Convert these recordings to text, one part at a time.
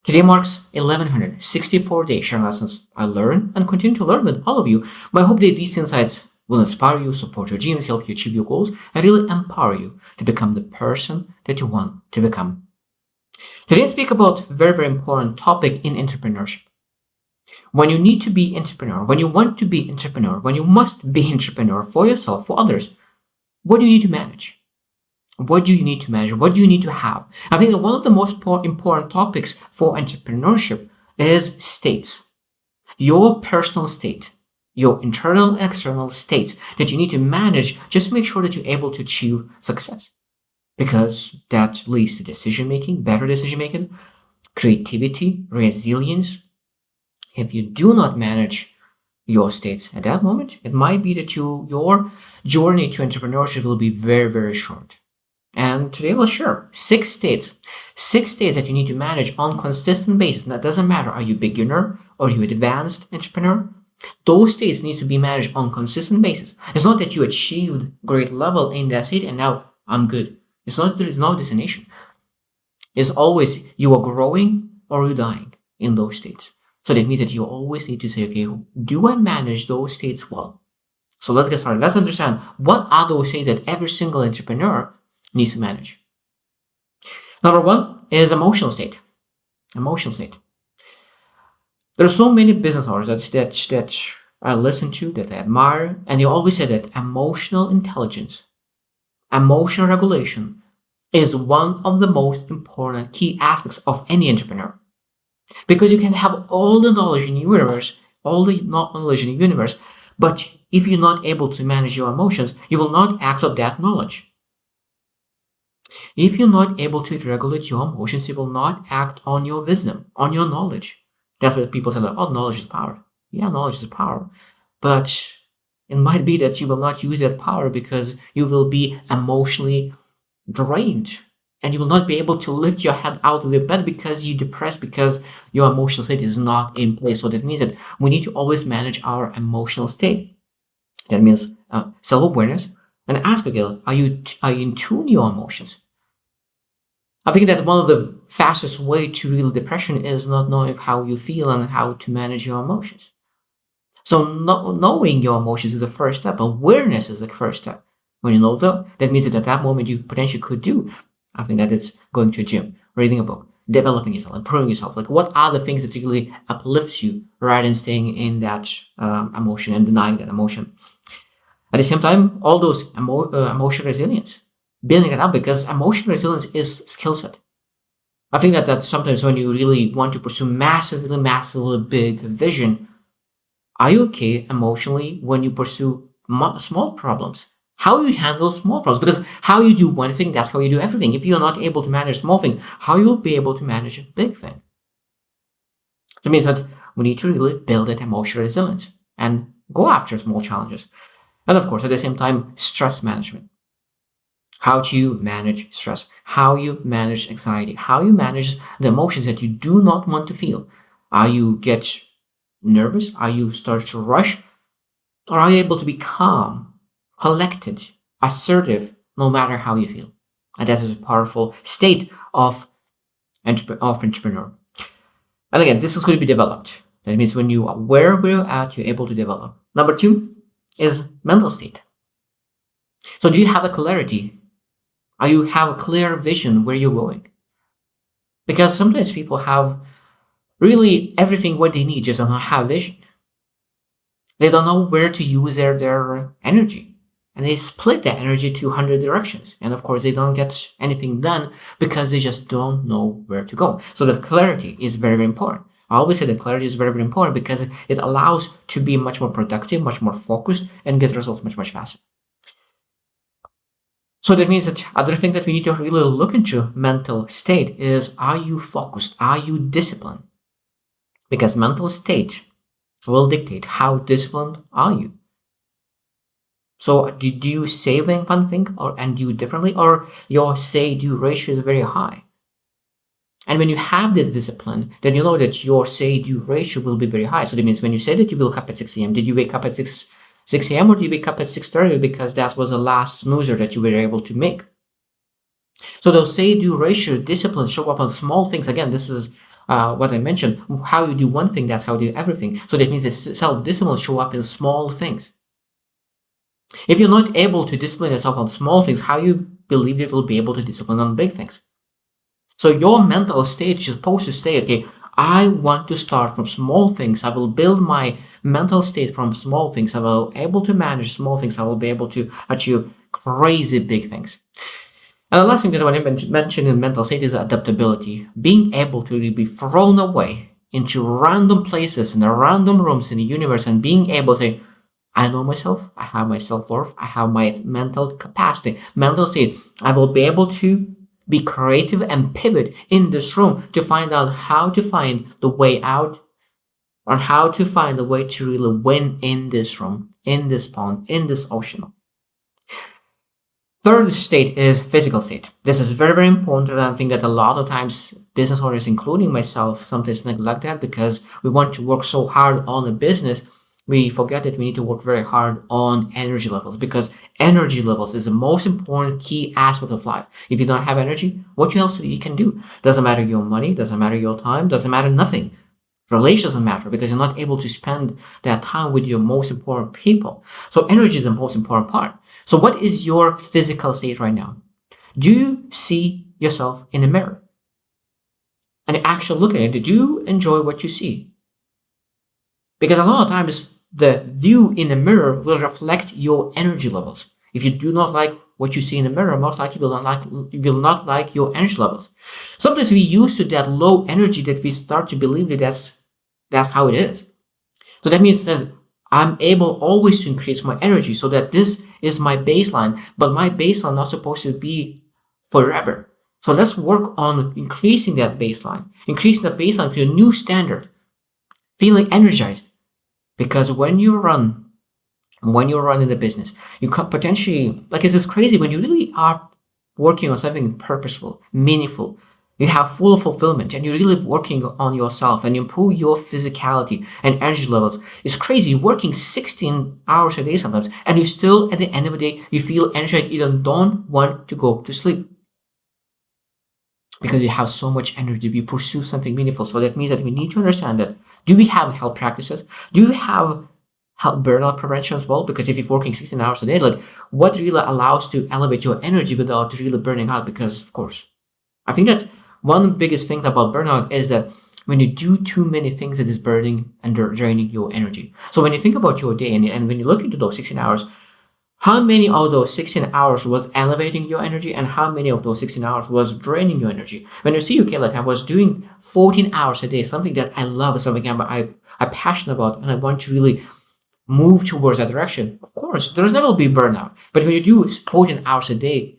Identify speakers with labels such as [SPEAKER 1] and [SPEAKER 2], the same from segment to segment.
[SPEAKER 1] Today marks 1164 days sharing lessons I learn and continue to learn with all of you. But I hope that these insights will inspire you, support your dreams, help you achieve your goals, and really empower you to become the person that you want to become. Today I speak about a very, very important topic in entrepreneurship. When you need to be entrepreneur, when you want to be entrepreneur, when you must be entrepreneur for yourself, for others, what do you need to manage? What do you need to manage? What do you need to have? I think that one of the most important topics for entrepreneurship is states. Your personal state, your internal and external states that you need to manage just to make sure that you're able to achieve success. Because that leads to decision making, better decision making, creativity, resilience. If you do not manage your states at that moment, it might be that your journey to entrepreneurship will be very, very short. And today we'll share six states that you need to manage on consistent basis. And that doesn't matter, are you beginner or you advanced entrepreneur? Those states need to be managed on consistent basis. It's not that you achieved great level in that state and now I'm good. It's not, there is no destination. It's always you are growing or you're dying in those states. So that means that you always need to say, okay, do I manage those states well? So let's get started. Let's understand what are those states that every single entrepreneur needs to manage. Number one is emotional state. Emotional state. There are so many business owners that I listen to, that I admire, and they always say that emotional intelligence, emotional regulation is one of the most important key aspects of any entrepreneur. Because you can have all the knowledge in the universe, but if you're not able to manage your emotions, you will not absorb that knowledge. If you're not able to regulate your emotions, you will not act on your wisdom, on your knowledge. That's what people say, like, oh, knowledge is power. Yeah, knowledge is power. But it might be that you will not use that power because you will be emotionally drained. And you will not be able to lift your head out of the bed because you're depressed, because your emotional state is not in place. So that means that we need to always manage our emotional state. That means self-awareness. And ask again, are you in tune your emotions? I think that one of the fastest way to real depression is not knowing how you feel and how to manage your emotions. So knowing your emotions is the first step. Awareness is the first step. When you know that means that at that moment you potentially could do. I think that it's going to a gym, reading a book, developing yourself, improving yourself. Like, what are the things that really uplifts you rather than staying in that emotion and denying that emotion? At the same time, all those emotional resilience, building it up, because emotional resilience is skill set. I think that sometimes when you really want to pursue massively big vision, are you okay emotionally when you pursue small problems? How you handle small problems? Because how you do one thing, that's how you do everything. If you're not able to manage a small thing, how you'll be able to manage a big thing? That means that we need to really build that emotional resilience and go after small challenges. And of course, at the same time, stress management. How do you manage stress? How you manage anxiety? How you manage the emotions that you do not want to feel? Are you get nervous? Are you start to rush? Or are you able to be calm, collected, assertive, no matter how you feel? And that is a powerful state of entrepreneur. And again, this is going to be developed. That means when you are where you're at, you're able to develop. Number two is mental state. So do you have a clarity? Are you have a clear vision where you're going? Because sometimes people have really everything what they need, just don't have vision. They don't know where to use their energy. And they split that energy to 100 directions. And of course, they don't get anything done because they just don't know where to go. So that clarity is very, very important. I always say that clarity is very, very important because it allows to be much more productive, much more focused, and get results much, much faster. So that means that other thing that we need to really look into mental state is, are you focused? Are you disciplined? Because mental state will dictate how disciplined are you. So do you say one thing and do it differently, or your say-do ratio is very high? And when you have this discipline, then you know that your say-do ratio will be very high. So that means when you say that you will wake up at 6 a.m., did you wake up at 6 6 a.m. or do you wake up at 6:30 because that was the last snoozer that you were able to make? So those say-do ratio discipline show up on small things. Again, this is what I mentioned. How you do one thing, that's how you do everything. So that means that self-discipline show up in small things. If you're not able to discipline yourself on small things, how you believe you will be able to discipline on big things? So your mental state is supposed to say, okay, I want to start from small things. I will build my mental state from small things. I will be able to manage small things. I will be able to achieve crazy big things. And the last thing that I want to mention in mental state is adaptability. Being able to really be thrown away into random places and random rooms in the universe and being able to say, I know myself, I have my self-worth, I have my mental capacity, mental state. I will be able to be creative and pivot in this room to find out how to find the way out or how to find the way to really win in this room, in this pond, in this ocean. Third state is physical state. This is very, very important, and I think that a lot of times business owners, including myself, sometimes neglect that because we want to work so hard on a business, we forget that we need to work very hard on energy levels, because energy levels is the most important key aspect of life. If you don't have energy, what else you can do? Doesn't matter your money, doesn't matter your time, doesn't matter nothing. Relations doesn't matter because you're not able to spend that time with your most important people. So energy is the most important part. So what is your physical state right now? Do you see yourself in a mirror? And actually look at it. Did you enjoy what you see? Because a lot of times the view in the mirror will reflect your energy levels. If you do not like what you see in the mirror, most likely you will not like your energy levels. Sometimes we used to that low energy that we start to believe that that's how it is. So that means that I'm able always to increase my energy so that this is my baseline, but my baseline not supposed to be forever. So let's work on increasing that baseline to a new standard, feeling energized. Because when you run in the business, you can potentially, like, it's just crazy when you really are working on something purposeful, meaningful, you have full fulfillment, and you're really working on yourself and improve your physicality and energy levels. It's crazy working 16 hours a day sometimes, and you still, at the end of the day, you feel energized. You don't want to go to sleep because you have so much energy. You pursue something meaningful. So that means that we need to understand that. Do we have health practices? Do you have health burnout prevention as well? Because if you're working 16 hours a day, like, what really allows to elevate your energy without really burning out? Because of course, I think that one of the biggest thing about burnout is that when you do too many things, it is burning and draining your energy. So when you think about your day and when you look into those 16 hours, how many of those 16 hours was elevating your energy and how many of those 16 hours was draining your energy? When you see, okay, like I was doing 14 hours a day, something that I love, something I'm passionate about, and I want to really move towards that direction. Of course, there's never will be burnout. But when you do 14 hours a day,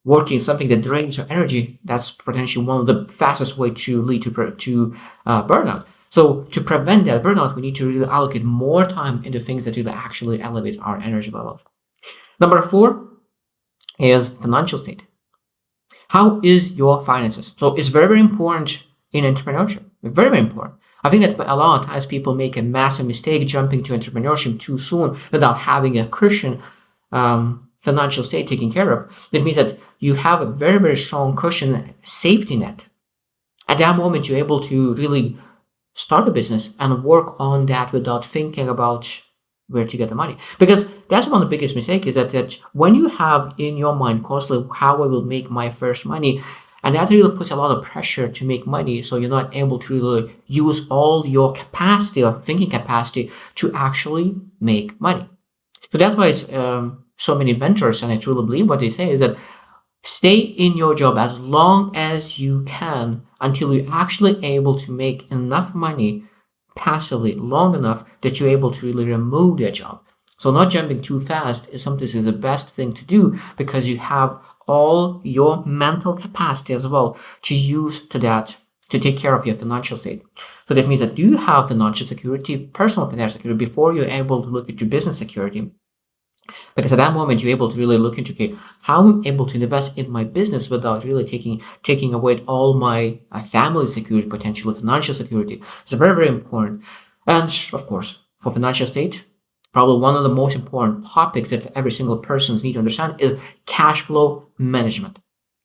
[SPEAKER 1] working something that drains your energy, that's potentially one of the fastest way to lead to burnout. So to prevent that burnout, we need to really allocate more time into things that really actually elevate our energy levels. Number 4 is financial state. How is your finances? So it's very, very important in entrepreneurship. Very, very important. I think that a lot of times people make a massive mistake jumping to entrepreneurship too soon without having a cushion financial state taken care of. That means that you have a very, very strong cushion safety net. At that moment, you're able to really start a business and work on that without thinking about where to get the money. Because that's one of the biggest mistakes is that when you have in your mind constantly how I will make my first money, and that really puts a lot of pressure to make money, so you're not able to really use all your capacity or thinking capacity to actually make money. So that's why so many mentors, and I truly believe what they say is that stay in your job as long as you can until you're actually able to make enough money passively long enough that you're able to really remove that job. So not jumping too fast is sometimes the best thing to do because you have all your mental capacity as well to use to that to take care of your financial state. So that means that you have financial security, personal financial security before you're able to look at your business security. Because at that moment, you're able to really look into, okay, how I'm able to invest in my business without really taking away all my family security, potentially financial security. It's very, very important. And of course, for financial state, probably one of the most important topics that every single person needs to understand is cash flow management.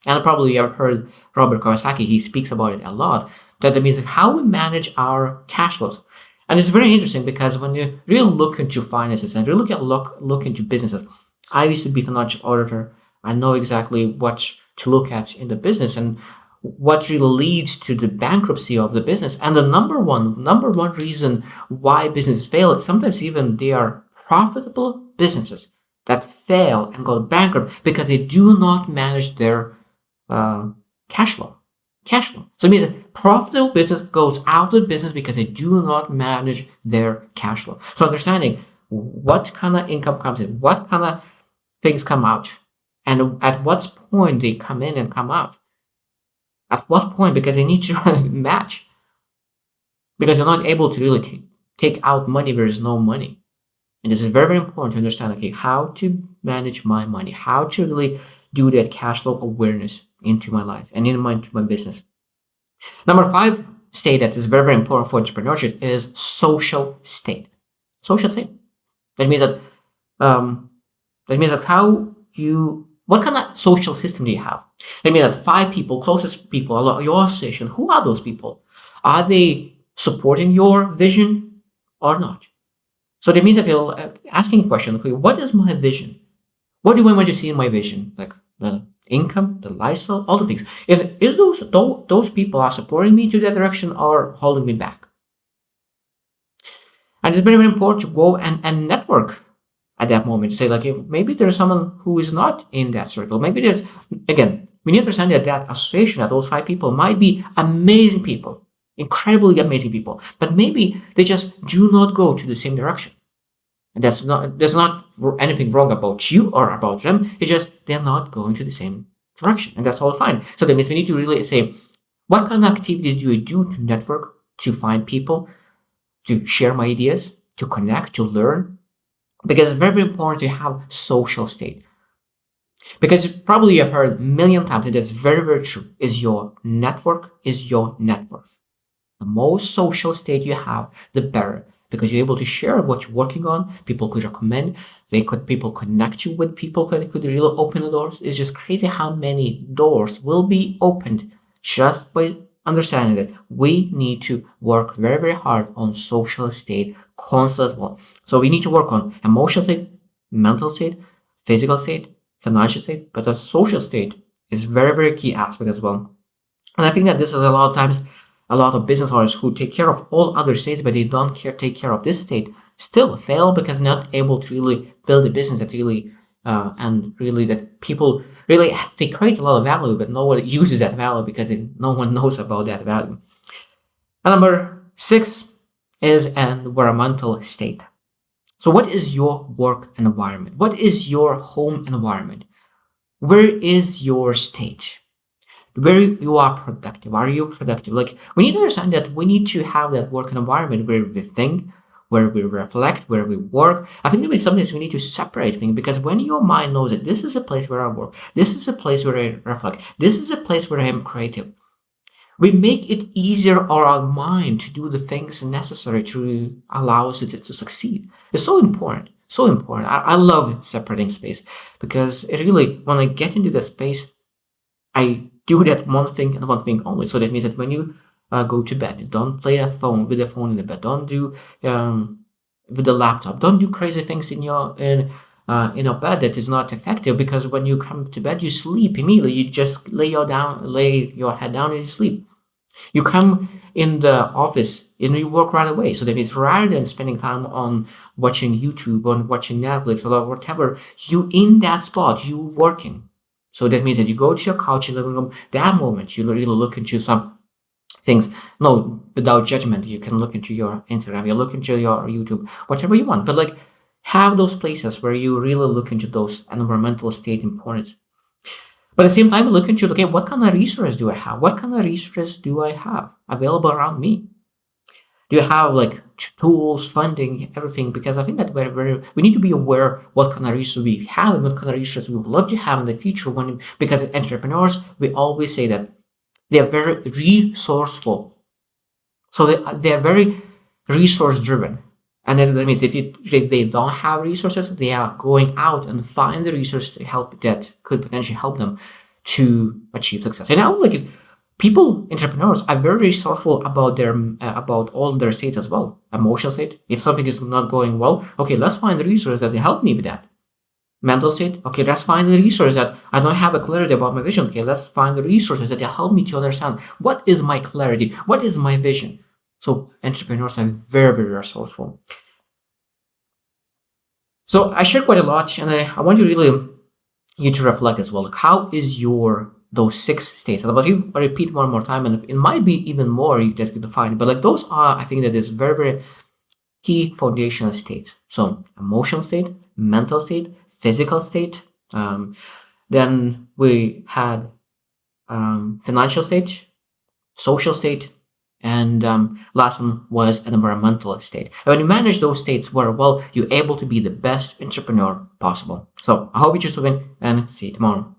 [SPEAKER 1] And probably you have heard Robert Kiyosaki, he speaks about it a lot, that means how we manage our cash flows. And it's very interesting because when you really look into finances and really look into businesses, I used to be a financial auditor. I know exactly what to look at in the business and what really leads to the bankruptcy of the business. And the number one reason why businesses fail, sometimes even they are profitable businesses that fail and go bankrupt because they do not manage their cash flow. Cash flow. So it means a profitable business goes out of business because they do not manage their cash flow. So understanding what kind of income comes in, what kind of things come out, and at what point they come in and come out. At what point? Because they need to match. Because you're not able to really take out money where there's no money. And this is very, very important to understand, okay, how to manage my money, how to really do that cash flow awareness into my life and into my business. Number 5 state that is very, very important for entrepreneurship is social state. Social state. That means that what kind of social system do you have? That means that 5 people, closest people, your association, who are those people? Are they supporting your vision or not? So that means that you're asking a question, okay, what is my vision? What do I want to see in my vision? Like the income, the lifestyle, all the things. And is those people are supporting me to that direction or holding me back? And it's very, very important to go and network at that moment. Say, like, if maybe there's someone who is not in that circle. Maybe there's, again, we need to understand that association, that those 5 people might be amazing people, incredibly amazing people, but maybe they just do not go to the same direction. And there's not anything wrong about you or about them. It's just they're not going to the same direction, and that's all fine. So that means we need to really say, what kind of activities do you do to network, to find people, to share my ideas, to connect, to learn? Because it's very, very important to have social state. Because probably you have heard a million times, and that's very, very true, is your network is your network. The more social state you have, the better. Because you're able to share what you're working on. People could recommend. People connect you with people that could really open the doors. It's just crazy how many doors will be opened just by understanding that we need to work very, very hard on social state constantly as well. So we need to work on emotional state, mental state, physical state, financial state, but the social state is very, very key aspect as well. And I think that this is a lot of times a lot of business owners who take care of all other states, but they don't take care of this state, still fail because they're not able to really build a business that really and really that people really, they create a lot of value, but no one uses that value because no one knows about that value. And number 6 is an environmental state. So what is your work environment? What is your home environment? Where is your state? Where you are productive? Are you productive? Like, we need to understand that we need to have that work environment where we think, where we reflect, where we work. I think that sometimes we need to separate things, because when your mind knows that this is a place where I work, this is a place where I reflect, this is a place where I am creative, we make it easier on our mind to do the things necessary to allow us to succeed. It's so important. So important. I love separating space, because it really, when I get into the space, I do that one thing and one thing only. So that means that when you go to bed, don't play with the phone in the bed. Don't do with the laptop. Don't do crazy things in your bed that is not effective. Because when you come to bed, you sleep immediately. You just lay your head down and you sleep. You come in the office and you work right away. So that means rather than spending time on watching YouTube or watching Netflix or whatever, you in that spot, you working. So that means that you go to your couch in the living room, that moment you really look into some things. No, without judgment, you can look into your Instagram, you look into your YouTube, whatever you want. But like, have those places where you really look into those environmental state importance. But at the same time, look into, okay, what kind of resources do I have? What kind of resources do I have available around me? Do you have like tools, funding, everything? Because I think that we need to be aware what kind of resources we have and what kind of resources we would love to have in the future. Because as entrepreneurs, we always say that they are very resourceful. So they are very resource driven. And then that means if they don't have resources, they are going out and find the resources to help that could potentially help them to achieve success. And I would like people, entrepreneurs, are very resourceful about their about all their states as well. Emotional state. If something is not going well, okay, let's find the resources that help me with that. Mental state. Okay, let's find the resources that I don't have a clarity about my vision. Okay, let's find the resources that help me to understand what is my clarity, what is my vision. So entrepreneurs are very, very resourceful. So I shared quite a lot, and I want you to reflect as well. Like, how is your those 6 states? And I'll repeat one more time, and it might be even more that you can define. But like those are, I think that is very, very key foundational states. So emotional state, mental state, physical state. Then we had financial state, social state, and last one was an environmental state. And when you manage those states very well, you're able to be the best entrepreneur possible. So I hope you just win and see you tomorrow.